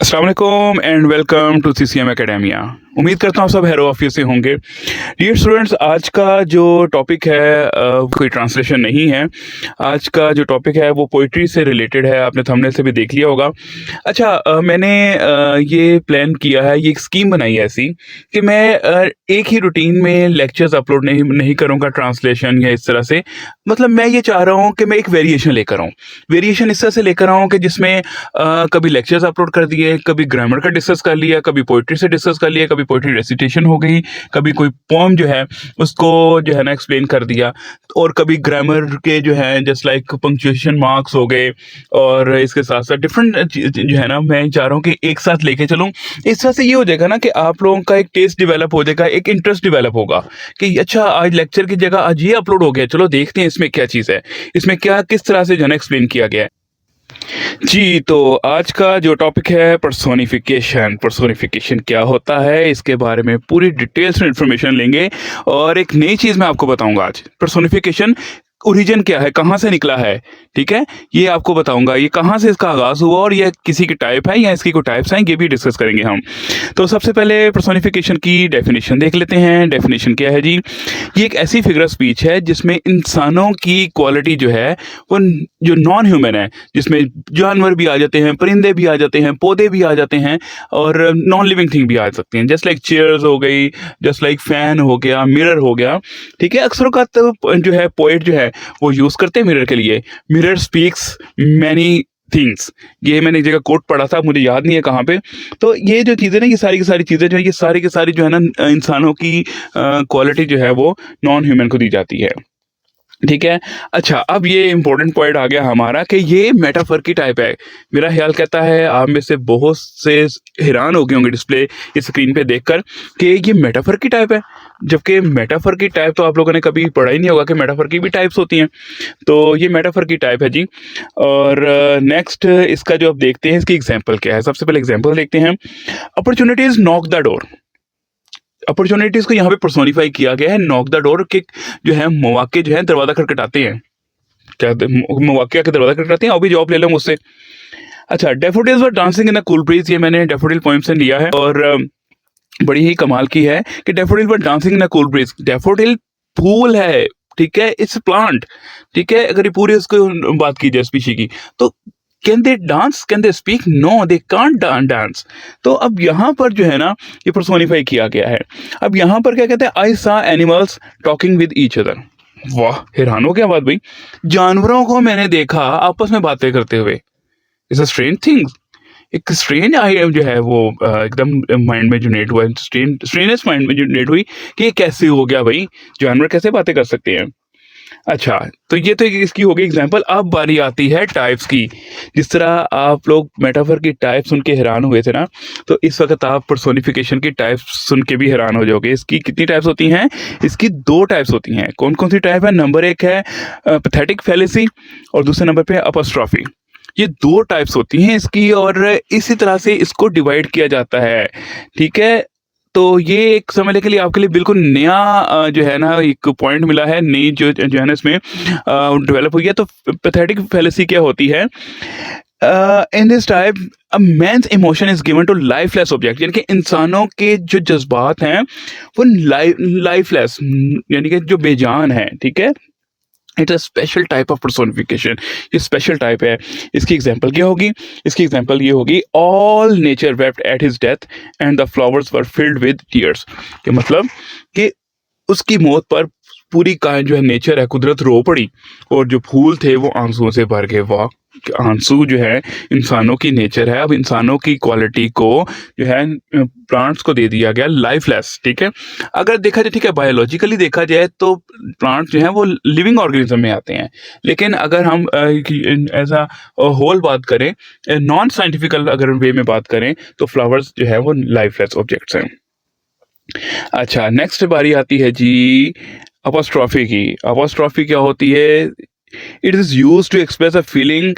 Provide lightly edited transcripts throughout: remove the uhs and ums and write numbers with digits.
अस्सलाम वालेकुम and welcome to CCM academia. उम्मीद करता हूँ सब हैरो ऑफिस से होंगे। डियर स्टूडेंट्स, आज का जो टॉपिक है कोई ट्रांसलेशन नहीं है। आज का जो टॉपिक है वो पोइट्री से रिलेटेड है। आपने थंबनेल से भी देख लिया होगा। अच्छा, मैंने ये प्लान किया है, ये एक स्कीम बनाई है ऐसी कि मैं एक ही रूटीन में लेक्चर्स अपलोड नहीं करूँगा ट्रांसलेशन या इस तरह से। मतलब मैं ये चाह रहा हूँ कि मैं एक वेरिएशन लेकर आऊँ। वेरिएशन इस तरह से लेकर आऊँ कि जिसमें कभी लेक्चर्स अपलोड कर दिए, कभी ग्रामर का डिस्कस कर लिया, कभी पोइट्री से डिस्कस कर लिया, कभी पोइट्री रेसिटेशन हो गई, कभी कोई पोएम जो है उसको जो है ना एक्सप्लेन कर दिया, और कभी ग्रामर के जो है जस्ट लाइक पंक्चुएशन मार्क्स हो गए, और इसके साथ साथ डिफरेंट जो है ना मैं चाह रहा हूँ कि एक साथ लेके चलूँ। इस तरह से ये हो जाएगा ना कि आप लोगों का एक टेस्ट डेवलप हो जाएगा, एक इंटरेस्ट डेवलप होगा कि अच्छा आज लेक्चर की जगह आज ये अपलोड हो गया, चलो देखते हैं इसमें क्या चीज़ है, इसमें क्या किस तरह से जो है ना एक्सप्लेन किया गया है। जी, तो आज का जो टॉपिक है पर्सोनिफिकेशन। पर्सोनिफिकेशन क्या होता है, इसके बारे में पूरी डिटेल्स में इंफॉर्मेशन लेंगे, और एक नई चीज़ मैं आपको बताऊंगा आज। पर्सोनिफिकेशन ओरिजिन क्या है, कहाँ से निकला है, ठीक है, ये आपको बताऊंगा। ये कहाँ से इसका आगाज़ हुआ और ये किसी की टाइप है या इसकी कोई टाइप्स हैं, ये भी डिस्कस करेंगे हम। तो सबसे पहले पर्सोनिफिकेशन की डेफिनेशन देख लेते हैं। डेफिनेशन क्या है जी? ये एक ऐसी फिगर ऑफ स्पीच है जिसमें इंसानों की क्वालिटी जो है वो जो नॉन ह्यूमन है, जिसमें जानवर भी आ जाते हैं, परिंदे भी आ जाते हैं, पौधे भी आ जाते हैं, और नॉन लिविंग थिंग भी आ सकती हैं, जस्ट लाइक चेयर्स हो गई, जस्ट लाइक फैन हो गया, मिरर हो गया, ठीक है। अक्सर का तो जो है पोएट जो है वो यूज़ करते हैं मिरर के लिए। मिरर स्पीक्स मैनी थिंग्स, ये मैंने एक जगह कोट पढ़ा था, मुझे याद नहीं है कहाँ पे। तो ये जो चीज़ें ना, ये सारी की सारी चीज़ें जो है, ये सारी की सारी जो है ना इंसानों की क्वालिटी जो है वो नॉन ह्यूमन को दी जाती है, ठीक है। अच्छा, अब ये इंपॉर्टेंट पॉइंट आ गया हमारा कि ये मेटाफर की टाइप है। मेरा ख्याल कहता है आप में से बहुत से हैरान हो गए होंगे डिस्प्ले इस स्क्रीन पे देखकर कि ये मेटाफर की टाइप है, जबकि मेटाफर की टाइप तो आप लोगों ने कभी पढ़ा ही नहीं होगा कि मेटाफर की भी टाइप्स होती हैं। तो ये मेटाफर की टाइप है जी। और नेक्स्ट इसका जो आप देखते हैं, इसकी एग्जाम्पल क्या है, सबसे पहले एग्जाम्पल देखते हैं। Opportunities knock the door. Opportunities को यहाँ पे पर्सोनिफाई किया गया है। नॉक द डोर के जो है मौके जो है दरवाजा खटखटाते हैं, क्या मौके के दरवाजा खटखटाते हैं, अभी जॉब ले लो मुझसे। अच्छा, daffodils were dancing in the cool bridge, ये मैंने डेफोडिल पोएम से लिया है, और बड़ी ही कमाल की है कि daffodil were dancing in the cool breeze. Daffodil फूल है, ठीक है, इट्स प्लांट, ठीक है। अगर ये पूरी उसको बात की जाए स्पीशी की, तो can they dance, can they speak? No, they can't dance. तो अब यहाँ पर जो है ना ये पर्सोनिफाई किया गया है। अब यहाँ पर क्या कहते हैं, आई सा animals talking with each other. वाह, हैरान हो गया बात भाई। जानवरों को मैंने देखा आपस में बातें करते हुए। It's a strange thing. एक स्ट्रेंज आई जो है वो एकदम माइंड में जनरेट हुआ, स्ट्रेंजेस्ट माइंड में जनरेट हुई कि ये कैसे हो गया भाई, जानवर कैसे बातें कर सकते हैं। अच्छा, तो ये तो इसकी हो गई एग्जांपल। अब बारी आती है टाइप्स की। जिस तरह आप लोग मेटाफर की टाइप सुन के हैरान हुए थे ना, तो इस वक्त आप पर्सोनिफिकेशन की टाइप्स सुन के भी हैरान हो जाओगे। इसकी कितनी टाइप्स होती हैं? इसकी दो टाइप्स होती हैं। कौन कौन सी टाइप है? नंबर एक है पैथेटिक फैलेसी, और दूसरे नंबर पे है अपॉस्ट्रॉफी। ये दो टाइप्स होती हैं इसकी, और इसी तरह से इसको डिवाइड किया जाता है, ठीक है। तो ये एक समझने के लिए आपके लिए बिल्कुल नया जो है ना एक पॉइंट मिला है, नई जो है ना इसमें डेवलप हुई है। तो पैथेटिक फैलेसी क्या होती है? In this type a man's emotion is given to lifeless object, यानी कि इंसानों के जो जज्बात हैं वो लाइफलेस, यानी कि जो बेजान है, ठीक है। It's a special type of personification. ये स्पेशल टाइप है। इसकी एग्जांपल क्या होगी? इसकी एग्जांपल ये होगी, all nature wept at his death and the flowers were filled with tears. कि मतलब कि उसकी मौत पर पूरी का जो है नेचर है, कुदरत रो पड़ी, और जो फूल थे वो आंसुओं से भर गए। वाह, कि आंसू जो है इंसानों की नेचर है। अब इंसानों की क्वालिटी को जो है प्लांट्स को दे दिया गया लाइफलेस, ठीक है। अगर देखा जाए, ठीक है, बायोलॉजिकली देखा जाए तो प्लांट्स जो हैं वो लिविंग ऑर्गेनिज्म में आते हैं, लेकिन अगर हम एज अ होल बात करें, नॉन साइंटिफिकल अगर वे में बात करें, तो फ्लावर्स जो है वो लाइफलेस ऑब्जेक्ट्स हैं। अच्छा, नेक्स्ट बारी आती है जी अपॉस्ट्रॉफी की। अपॉस्ट्रॉफी क्या होती है? It is used to express a feeling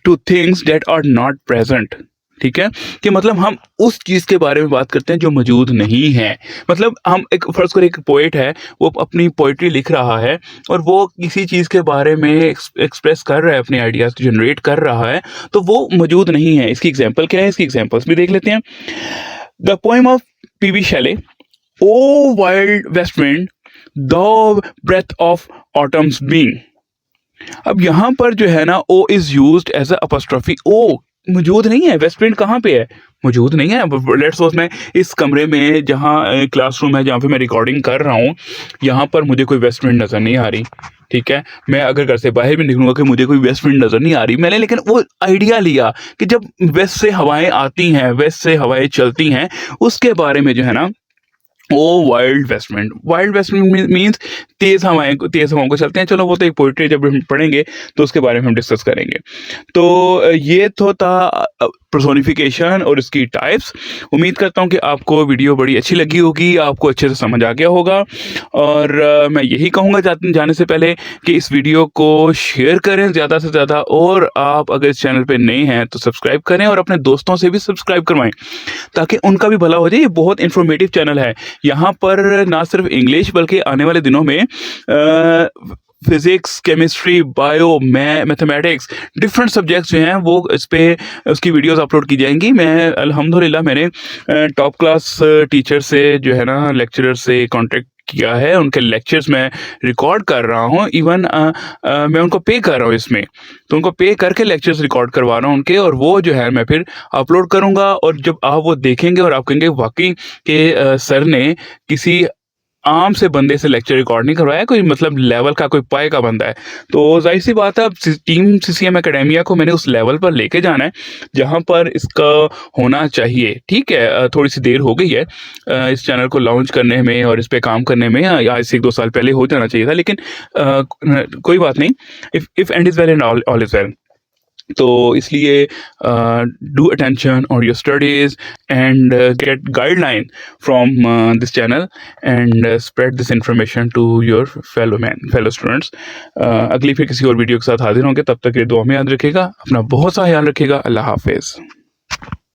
to things that are not present. ठीक है, कि मतलब हम उस चीज़ के बारे में बात करते हैं जो मौजूद नहीं है। मतलब हम एक फ़र्ज़ करें, एक पोएट है, वो अपनी पोएट्री लिख रहा है और वो किसी चीज़ के बारे में एक्सप्रेस कर रहा है, अपने आइडियाज़ जनरेट कर रहा है, तो वो मौजूद नहीं है। इसकी एग्ज़ाम्पल क्या है? इसकी एग्ज़ाम्पल्स भी देख लेते हैं। The poem of P B Shelley, O wild west wind, the breath of autumn's being. अब यहाँ पर जो है ना, O is used as a apostrophe. O मौजूद नहीं है, वेस्ट विंड कहाँ पे है? मौजूद नहीं है। अब लेट्स सपोज मैं इस कमरे में, जहाँ क्लासरूम है, जहाँ पे मैं रिकॉर्डिंग कर रहा हूँ, यहाँ पर मुझे कोई वेस्ट विंड नज़र नहीं आ रही। ठीक है, मैं अगर घर से बाहर भी निकलूंगा कि मुझे कोई वेस्ट विंड नज़र नहीं आ रही, मैंने लेकिन वो आइडिया लिया कि जब वेस्ट से हवाएं आती हैं, वेस्ट से हवाएं चलती हैं, उसके बारे में जो है ना, ओ वाइल्ड वेस्ट विंड मीन्स तेज हवाओं को चलते हैं। चलो वो तो एक पोइट्री, जब हम पढ़ेंगे तो उसके बारे में हम डिस्कस करेंगे। तो ये तो था पर्सोनिफिकेशन और इसकी टाइप्स। उम्मीद करता हूँ कि आपको वीडियो बड़ी अच्छी लगी होगी, आपको अच्छे से समझ आ गया होगा। और मैं यही कहूँगा जाने से पहले कि इस वीडियो को शेयर करें ज़्यादा से ज़्यादा, और आप अगर इस चैनल पे नए हैं तो सब्सक्राइब करें और अपने दोस्तों से भी सब्सक्राइब करवाएं, ताकि उनका भी भला हो जाए। ये बहुत इन्फॉर्मेटिव चैनल है। यहाँ पर ना सिर्फ इंग्लिश, बल्कि आने वाले दिनों में physics, chemistry, bio, mathematics, different subjects जो हैं वो इस पे उसकी वीडियोस अपलोड की जाएंगी। मैं अल्हम्दुलिल्लाह मैंने टॉप क्लास टीचर से जो है ना, लेक्चरर से कांटेक्ट किया है, उनके लेक्चर्स मैं रिकॉर्ड कर रहा हूँ। इवन मैं उनको पे कर रहा हूँ इसमें, तो उनको पे करके लेक्चर्स रिकॉर्ड करवा रहा हूँ उनके, और वो जो है मैं फिर अपलोड करूँगा। और जब आप वो देखेंगे और आप कहेंगे वाकई के सर ने किसी आम से बंदे से लेक्चर रिकॉर्ड नहीं करवाया, कोई मतलब लेवल का, कोई पाए का बंदा है, तो जाहिर सी बात है अब टीम सीसीएम एकेडेमिया को मैंने उस लेवल पर लेके जाना है जहां पर इसका होना चाहिए। ठीक है, थोड़ी सी देर हो गई है इस चैनल को लॉन्च करने में और इस पे काम करने में, आज से 1-2 साल पहले हो जाना चाहिए था, लेकिन कोई बात नहीं। If end is well and all is well. तो इसलिए do attention on your studies and get guideline from this channel and spread this information to your fellow students. अगली फिर किसी और वीडियो के साथ हाजिर होंगे, तब तक ये दुआ में याद रखिएगा, अपना बहुत सा ख्याल रखिएगा। अल्लाह हाफिज़।